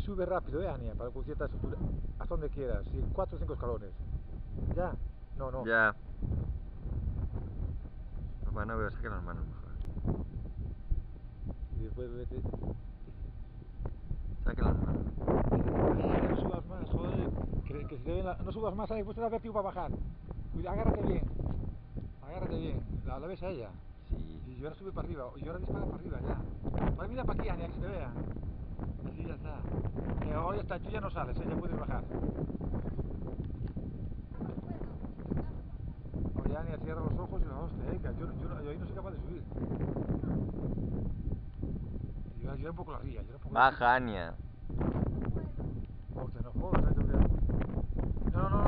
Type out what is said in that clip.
sube rápido, Ania, para con cierta altura. Hasta donde quieras, 4 o 5 escalones. ¿Ya? No, no. Ya. Bueno, voy a sacar las manos mejor. Y después vete. Saca las manos. No subas más, joder. Que se te ven no subas más ahí, pues te da vértigo para bajar. Cuida, agárrate bien. Agárrate bien. ¿La ves a ella? Sí. Y yo ahora sube para arriba. Y ahora dispara para arriba ya. Vale, mira para aquí, Ania, que se te vea. Así ya está. Ahora ya está, tú ya no sales, ya puedes bajar. Oye, Ania, cierra los ojos y la hostia, yo ahí no soy capaz de subir. Yo un poco la ría, Baja, Ania. Hostia, no jodas, no, no,